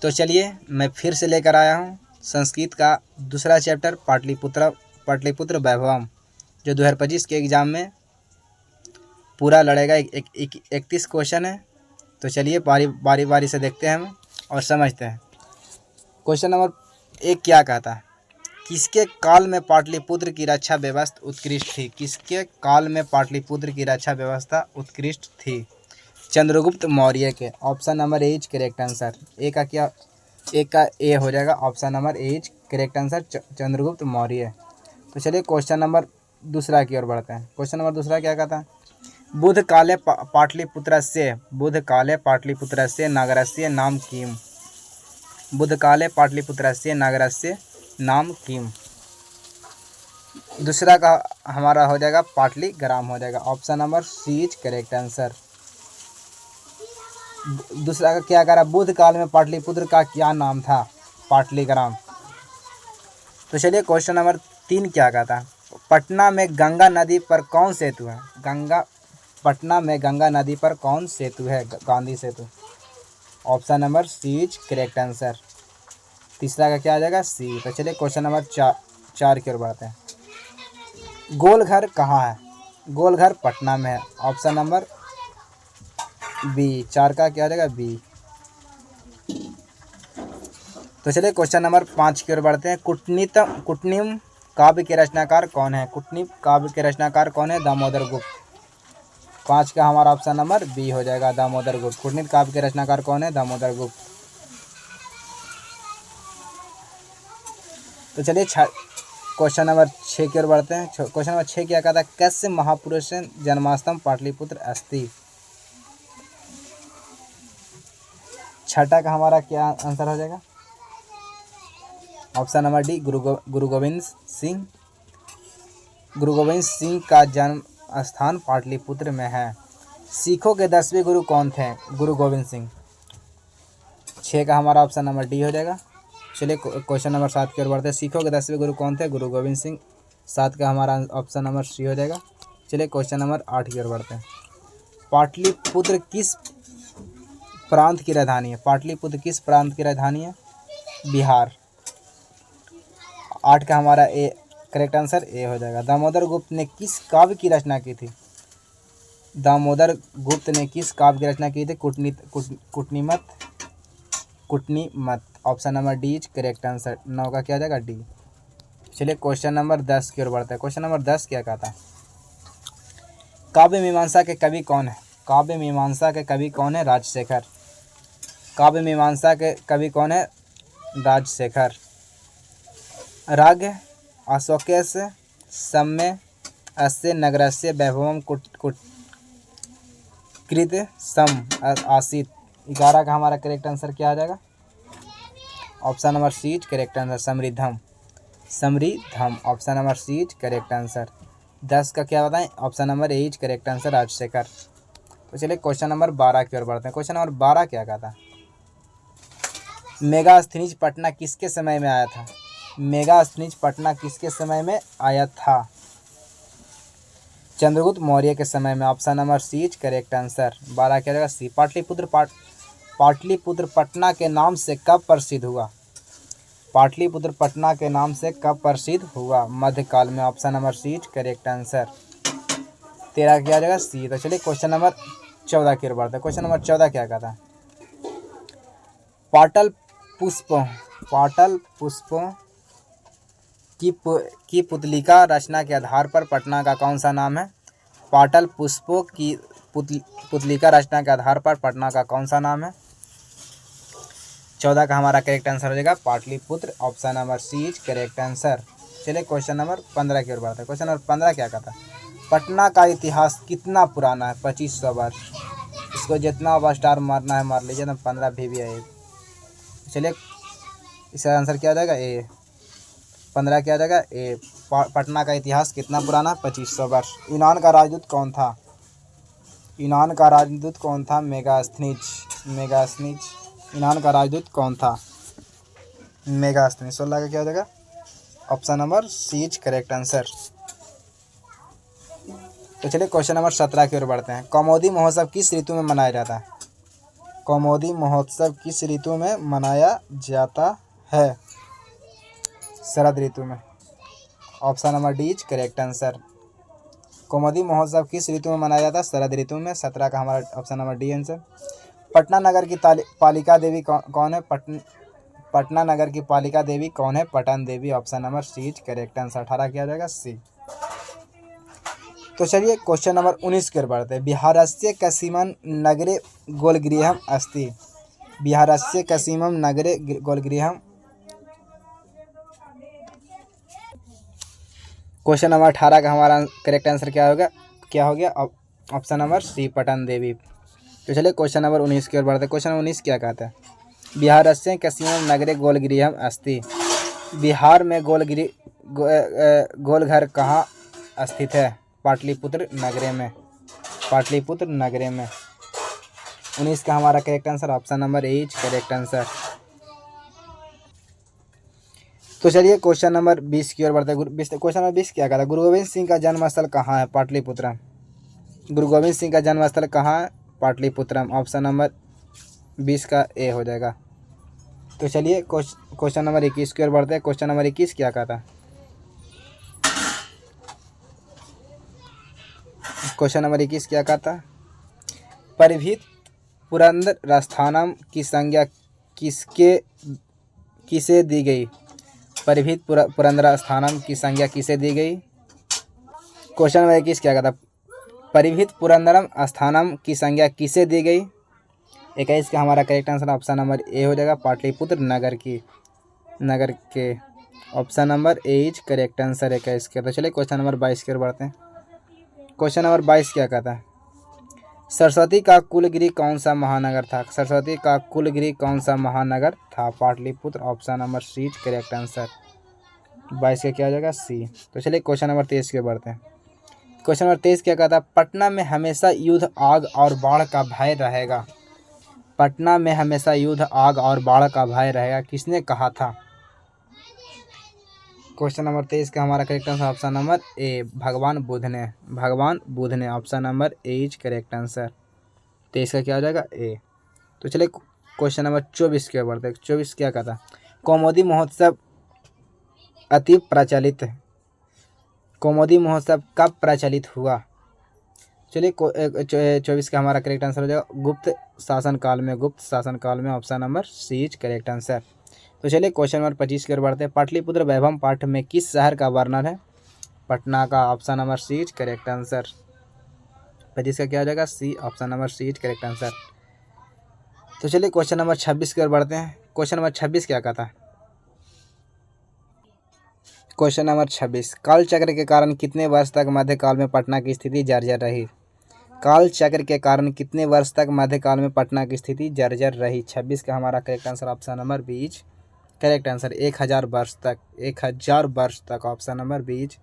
तो चलिए मैं फिर से लेकर आया हूँ संस्कृत का दूसरा चैप्टर पाटलिपुत्र वैभवम, जो 2025 के एग्ज़ाम में पूरा लड़ेगा। 31 क्वेश्चन है। तो चलिए बारी बारी से देखते हैं हम और समझते हैं। क्वेश्चन नंबर 1 क्या कहता है? किसके काल में पाटलिपुत्र की रक्षा व्यवस्था उत्कृष्ट थी? किसके काल में पाटलिपुत्र की रक्षा व्यवस्था उत्कृष्ट थी? चंद्रगुप्त मौर्य के। Option number A is correct answer. एक का ए हो जाएगा। Option number A is correct answer, Chandragupta Maurya. तो चलिए क्वेश्चन नंबर दूसरा की ओर बढ़ते हैं। क्वेश्चन नंबर दूसरा क्या कहता है? बुध काले पाटलिपुत्रस्य नगरस्य नाम किम। बुध काले पाटलिपुत्रस्य नगरस्य नाम किम। दूसरा का हमारा हो जाएगा पाटलीग्राम हो जाएगा। Option number C is correct answer. दूसरा का क्या करा? बुध काल में पाटलिपुत्र का क्या नाम था? पाटलीग्राम। तो चलिए क्वेश्चन नंबर 3 क्या कहता है? पटना में गंगा नदी पर कौन सेतु है? पटना में गंगा नदी पर कौन सेतु है? Gandhi Setu. Option number C is correct answer. तीसरा का क्या आ जाएगा? सी। तो चलिए क्वेश्चन नंबर 4 की ओर बढ़ते हैं। गोलघर कहाँ है? गोलघर पटना में है। Option number B. 4 का क्या आ जाएगा? बी। तो चलिए क्वेश्चन नंबर 5 की ओर बढ़ते हैं। कुटनिम काव्य के रचनाकार कौन है? कुटनिम काव्य के रचनाकार कौन है? दामोदर गुप्त। 5 का हमारा ऑप्शन नंबर बी हो जाएगा, दामोदर गुप्त। कुटनिम काव्य के रचनाकार कौन है? दामोदर गुप्त। तो चलिए क्वेश्चन नंबर 6 की ओर बढ़ते हैं। क्वेश्चन नंबर 6 क्या कहता है? कस्य महापुरुष जन्माष्टम पाटलिपुत्र अस्ति। 6 का हमारा क्या आंसर हो जाएगा? ऑप्शन नंबर डी, गुरु गोविंद सिंह। गुरु गोविंद सिंह का जन्म स्थान पाटलिपुत्र में है। सिखों के 10वें गुरु कौन थे? गुरु गोविंद सिंह। 6 का हमारा ऑप्शन नंबर डी हो जाएगा। चलिए क्वेश्चन नंबर 7 की ओर बढ़ते हैं। सिखों के 10वें गुरु कौन थे? गुरु गोविंद सिंह। 7 का हमारा ऑप्शन नंबर सी हो जाएगा। चलिए क्वेश्चन नंबर 8 की ओर बढ़ते हैं। पाटलिपुत्र किस प्रांत की राजधानी है? पाटलिपुत्र किस प्रांत की राजधानी है? बिहार। 8 का हमारा ए करेक्ट आंसर ए हो जाएगा। दामोदर गुप्त ने किस काव्य की रचना की थी? दामोदर गुप्त ने किस काव्य की रचना की थी? Kuttanimat. Option number D is correct answer. 9 का क्या आ जाएगा? डी। चलिए क्वेश्चन नंबर 10 की ओर बढ़ते हैं। क्वेश्चन नंबर 10 क्या कहता है? काव्य मीमांसा के कवि कौन है? काव्य मीमांसा के कवि कौन है? राजशेखर। काव्य मीमांसा के कवि कौन है? राजशेखर। राग अशोकस्य सम्य अस्य नगरस्य वैभवम कृत सम आसीत। 11 का हमारा करेक्ट आंसर क्या आ जाएगा? Option number C is correct answer, समृद्धम। Option number C is correct answer. 10 का क्या बताएं? Option number A is correct answer, Rajshekhar. तो चलिए क्वेश्चन नंबर 12 की ओर बढ़ते हैं। क्वेश्चन नंबर 12 क्या कहता है? मेगास्थनीज पटना किसके समय में आया था? मेगास्थनीज पटना किसके समय में आया था? चंद्रगुप्त मौर्य के समय में। Option number C is correct answer. 12 क्या रहेगा? सी। पाटलिपुत्र पटना के नाम से कब प्रसिद्ध हुआ? पाटलिपुत्र पटना के नाम से कब प्रसिद्ध हुआ? मध्यकाल में। Option number C is correct answer. 13 क्या आ जाएगा? सी। तो चलिए क्वेश्चन नंबर 14 की ओर बढ़ते हैं। क्वेश्चन नंबर 14 क्या कहता है? पाटल पुष्पों की पुतलिका रचना के आधार पर पटना का कौन सा नाम है? पाटल पुष्पों की पुतलिका रचना के आधार पर पटना का कौन सा नाम है? 14 का हमारा करेक्ट आंसर हो जाएगा Pataliputra. Option number C is correct answer. चलिए क्वेश्चन नंबर 15 की ओर बढ़ते हैं। क्वेश्चन नंबर 15 क्या कहता है? पटना का इतिहास कितना पुराना है? 2500 वर्ष। इसको जितना अब स्टार मारना है मार लीजिए, तो 15 भी आएगी। चलिए इसका आंसर क्या आ जाएगा? ए। 15 क्या आ जाएगा? ए। पटना का इतिहास कितना पुराना? 2500 वर्ष। यूनान का राजदूत कौन था? यूनान का राजदूत कौन था? मेगास्थनीज। यूनान का राजदूत कौन था? मेगास्थनीज। 16 का क्या हो जाएगा? Option number C is correct answer. तो चलिए क्वेश्चन नंबर 17 की ओर बढ़ते हैं। कौमुदी महोत्सव किस ऋतु में मनाया जाता है? कौमुदी महोत्सव किस ऋतु में मनाया जाता है? शरद ऋतु में। Option number D is correct answer. Kaumudi Mahotsav किस ऋतु में मनाया जाता है? शरद ऋतु में। 17 का हमारा option number D answer. Patna नगर की पालिका देवी कौन है? पटना नगर की पालिका देवी कौन है? Patan Devi. Option number C is correct answer. 18 क्या हो जाएगा? सी। तो चलिए क्वेश्चन नंबर 19 की ओर बढ़ते हैं। बिहारस्य कसीमम नगरे गोलगृहम अस्ति। बिहारस्य कसीमम नगरे गोलगृहम। क्वेश्चन नंबर 18 का हमारा करेक्ट आंसर क्या हो गया? ऑप्शन नंबर सी पटन देवी। तो चलिए क्वेश्चन नंबर 19 की ओर बढ़ते हैं। क्वेश्चन 19 क्या कहता है? बिहारस्य कसीमम नगरे गोलगृहम अस्ति। बिहार में गोलघर कहाँ स्थित है? पाटलिपुत्र नगरे में। पाटलिपुत्र नगरे में। 19 का हमारा correct answer option number A is correct answer. तो चलिए क्वेश्चन नंबर 20 की ओर बढ़ते हैं। क्वेश्चन नंबर 20 क्या कहता है? गुरु गोविंद सिंह का जन्मस्थल कहाँ है? पाटलिपुत्र। गुरु गोविंद सिंह का जन्मस्थल कहाँ है? पाटलिपुत्रम। ऑप्शन नंबर 20 का ए हो जाएगा। तो चलिए क्वेश्चन नंबर 21 की ओर बढ़ते हैं। क्वेश्चन नंबर 21 क्या कहता है? क्वेश्चन नंबर 21 क्या कहता है? परिभित पुरंदरस्थानम की संज्ञा किसे दी गई? परिभित पुरंदरस्थानम की संज्ञा किसे दी गई? क्वेश्चन नंबर 21 क्या कहता है? परिभित पुरंदरम स्थानम की संज्ञा किसे दी गई? 21 का हमारा करेक्ट आंसर ऑप्शन नंबर ए हो जाएगा, पाटलिपुत्र नगर के। Option number A is correct answer 21 के। तो चलिए क्वेश्चन नंबर 22 की ओर बढ़ते हैं। क्वेश्चन नंबर 22 क्या कहता है? सरस्वती का कुलगिरी कौन सा महानगर था? सरस्वती का कुलगिरी कौन सा महानगर था? Pataliputra. Option number C is correct answer. 22 का क्या हो जाएगा? सी। तो चलिए क्वेश्चन नंबर 23 की ओर बढ़ते हैं। क्वेश्चन नंबर 23 क्या कहता है? पटना में हमेशा युद्ध, आग और बाढ़ का भय रहेगा। पटना में हमेशा युद्ध, आग और बाढ़ का भय रहेगा, किसने कहा था? क्वेश्चन नंबर 23 का हमारा करेक्ट आंसर ऑप्शन नंबर ए, भगवान बुद्ध ने। भगवान बुद्ध ने। Option number A is correct answer. 23 का क्या हो जाएगा? ए। तो चलिए क्वेश्चन नंबर 24 की ओर बढ़ते हैं। 24 क्या कहता है? कौमुदी महोत्सव अति प्रचलित है। कौमुदी महोत्सव कब प्रचलित हुआ? चलिए 24 का हमारा करेक्ट आंसर हो जाएगा गुप्त शासन काल में। गुप्त शासन काल में। Option number C is correct answer. तो चलिए क्वेश्चन नंबर 25 की ओर बढ़ते हैं। पाटलिपुत्र वैभव पाठ में किस शहर का वर्णन है? पटना का। Option number C is correct answer. 25 का क्या हो जाएगा? C. Option number C is correct answer. तो चलिए क्वेश्चन नंबर 26 की ओर बढ़ते हैं। क्वेश्चन नंबर 26 क्या कहता है? क्वेश्चन नंबर 26, काल चक्र के कारण कितने वर्ष तक मध्यकाल में पटना की स्थिति जर्जर रही? काल चक्र के कारण कितने वर्ष तक मध्यकाल में पटना की स्थिति जर्जर रही? 26 का हमारा correct answer option number B is correct answer. 1000 वर्ष तक। 1000 वर्ष तक। Option number B is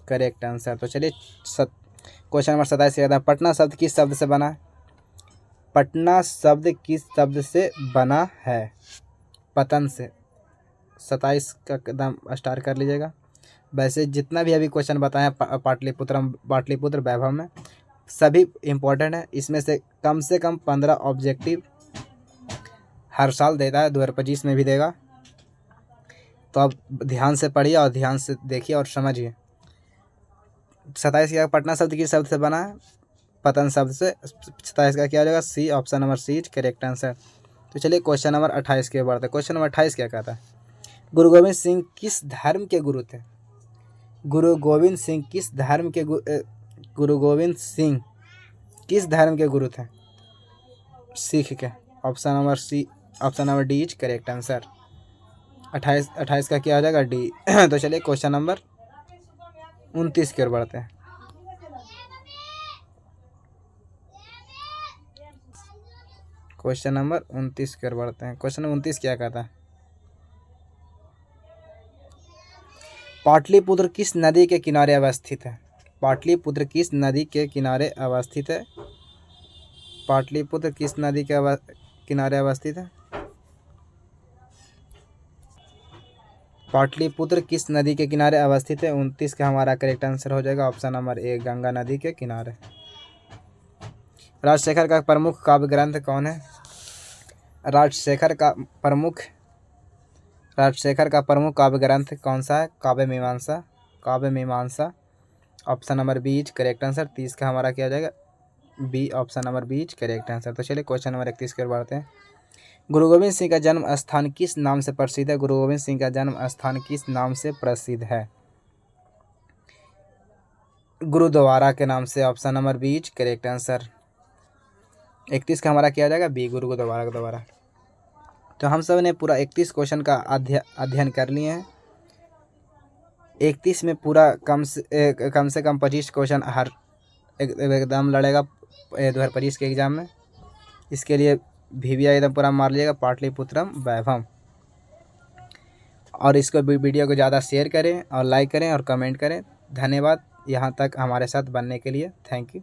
correct answer. तो चलिए क्वेश्चन नंबर 27 कहता है पटना शब्द किस शब्द से बना है? पटना शब्द किस शब्द से बना है? पतन से। 27 का कदम स्टार्ट कर लीजिएगा। वैसे जितना भी अभी क्वेश्चन बताया पाटलिपुत्र वैभव में सभी इम्पोर्टेंट है। इसमें से कम 15 ऑब्जेक्टिव हर साल देता है, 2025 में भी देगा। तो आप ध्यान से पढ़िए और ध्यान से देखिए और समझिए। 27 का पटना शब्द किस शब्द से बना है? पतन शब्द से। 27 का क्या हो जाएगा? C. Option number C is correct answer. तो चलिए क्वेश्चन नंबर 28 के बढ़ते हैं। क्वेश्चन नंबर 28 क्या कहता है? गुरु गोविंद सिंह किस धर्म के गुरु थे? गुरु गोविंद सिंह किस धर्म के गुरु गोविंद सिंह किस धर्म के गुरु थे? सिख के। Option number C. Option number D is correct answer. 28 का क्या हो जाएगा? डी। तो चलिए क्वेश्चन नंबर 29 की ओर बढ़ते हैं। क्वेश्चन नंबर 29 की ओर बढ़ते हैं। क्वेश्चन नंबर 29 क्या कहता है? पाटलिपुत्र किस नदी के किनारे अवस्थित है? पाटलिपुत्र किस नदी के किनारे अवस्थित है? पाटलिपुत्र किस नदी के किनारे अवस्थित है? पाटलिपुत्र किस नदी के किनारे अवस्थित है? 29 का हमारा करेक्ट आंसर हो जाएगा ऑप्शन नंबर ए, गंगा नदी के किनारे। राजशेखर का प्रमुख काव्य ग्रंथ कौन है? राजशेखर का प्रमुख काव्य ग्रंथ कौन सा है? Kavya Mimamsa. Option number B is correct answer. 30 का हमारा क्या हो जाएगा? B, option number B is correct answer. तो चलिए क्वेश्चन नंबर 31 की ओर बढ़ते हैं। गुरु गोविंद सिंह का जन्म स्थान किस नाम से प्रसिद्ध है? गुरु गोविंद सिंह का जन्म स्थान किस नाम से प्रसिद्ध है? गुरुद्वारा के नाम से। Option number B is correct answer. 31 का हमारा क्या हो जाएगा? बी, गुरुद्वारा के द्वारा। तो हम सब ने पूरा 31 क्वेश्चन का अध्ययन कर लिए हैं। 31 में पूरा कम से कम 25 क्वेश्चन हर एकदम लड़ेगा 2025 के एग्ज़ाम में। इसके लिए VVI एकदम पूरा मार लीजिएगा, पाटलिपुत्रम वैभव। और इसको वीडियो को ज़्यादा शेयर करें और लाइक करें और कमेंट करें। धन्यवाद यहाँ तक हमारे साथ बनने के लिए। Thank you.